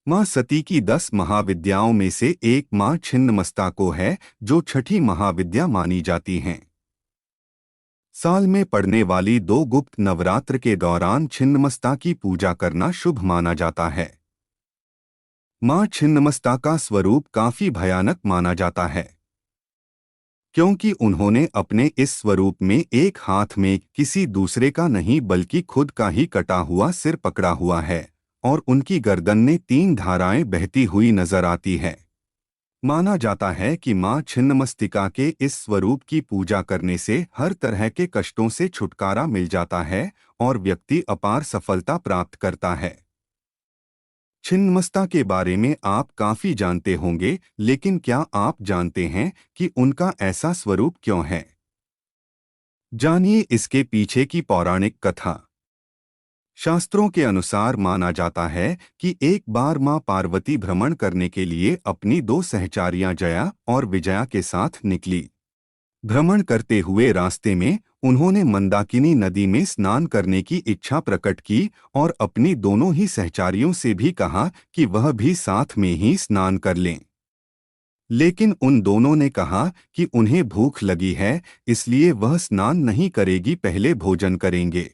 माँ सती की 10 महाविद्याओं में से एक माँ छिन्नमस्ता को है, जो छठी महाविद्या मानी जाती हैं। साल में पड़ने वाली 2 गुप्त नवरात्र के दौरान छिन्नमस्ता की पूजा करना शुभ माना जाता है। माँ छिन्नमस्ता का स्वरूप काफी भयानक माना जाता है, क्योंकि उन्होंने अपने इस स्वरूप में एक हाथ में किसी दूसरे का नहीं बल्कि खुद का ही कटा हुआ सिर पकड़ा हुआ है और उनकी गर्दन में 3 धाराएं बहती हुई नजर आती है। माना जाता है कि मां छिन्नमस्तिका के इस स्वरूप की पूजा करने से हर तरह के कष्टों से छुटकारा मिल जाता है और व्यक्ति अपार सफलता प्राप्त करता है। छिन्नमस्ता के बारे में आप काफी जानते होंगे, लेकिन क्या आप जानते हैं कि उनका ऐसा स्वरूप क्यों है? जानिए इसके पीछे की पौराणिक कथा। शास्त्रों के अनुसार माना जाता है कि एक बार मां पार्वती भ्रमण करने के लिए अपनी 2 सहचारियां जया और विजया के साथ निकली। भ्रमण करते हुए रास्ते में उन्होंने मंदाकिनी नदी में स्नान करने की इच्छा प्रकट की और अपनी दोनों ही सहचारियों से भी कहा कि वह भी साथ में ही स्नान कर लें। लेकिन उन दोनों ने कहा कि उन्हें भूख लगी है, इसलिए वह स्नान नहीं करेगी, पहले भोजन करेंगे।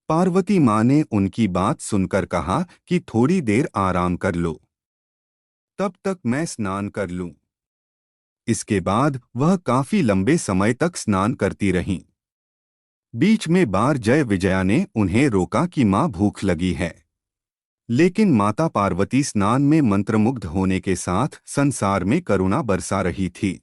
पार्वती माँ ने उनकी बात सुनकर कहा कि थोड़ी देर आराम कर लो, तब तक मैं स्नान कर लूं। इसके बाद वह काफी लंबे समय तक स्नान करती रहीं। बीच में बार जय विजया ने उन्हें रोका कि माँ भूख लगी है, लेकिन माता पार्वती स्नान में मंत्रमुग्ध होने के साथ संसार में करुणा बरसा रही थी।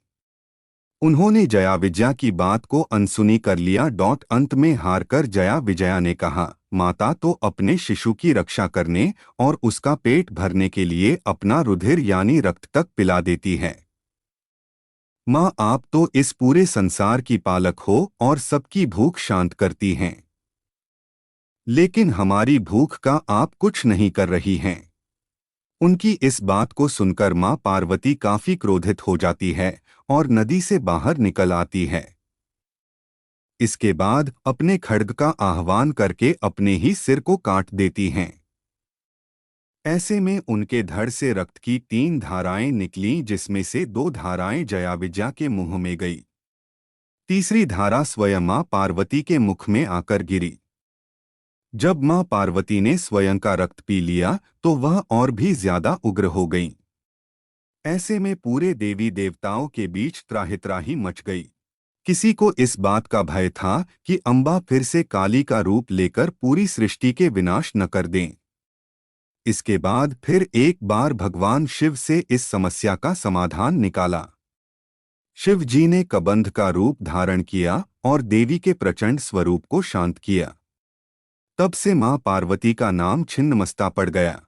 उन्होंने जया विजया की बात को अनसुनी कर लिया। अंत में हारकर जया विजया ने कहा, माता तो अपने शिशु की रक्षा करने और उसका पेट भरने के लिए अपना रुधिर यानी रक्त तक पिला देती है। माँ, आप तो इस पूरे संसार की पालक हो और सबकी भूख शांत करती हैं, लेकिन हमारी भूख का आप कुछ नहीं कर रही हैं। उनकी इस बात को सुनकर माँ पार्वती काफी क्रोधित हो जाती है और नदी से बाहर निकल आती है। इसके बाद अपने खड्ग का आह्वान करके अपने ही सिर को काट देती हैं। ऐसे में उनके धड़ से रक्त की 3 धाराएं निकलीं, जिसमें से 2 धाराएं जया विजया के मुंह में गई। तीसरी धारा स्वयं मां पार्वती के मुख में आकर गिरी। जब मां पार्वती ने स्वयं का रक्त पी लिया तो वह और भी ज्यादा उग्र हो गईं। ऐसे में पूरे देवी देवताओं के बीच त्राहित्राही मच गई। किसी को इस बात का भय था कि अम्बा फिर से काली का रूप लेकर पूरी सृष्टि के विनाश न कर दें। इसके बाद फिर एक बार भगवान शिव से इस समस्या का समाधान निकाला। शिव जी ने कबंध का रूप धारण किया और देवी के प्रचंड स्वरूप को शांत किया। तब से मां पार्वती का नाम छिन्नमस्ता पड़ गया।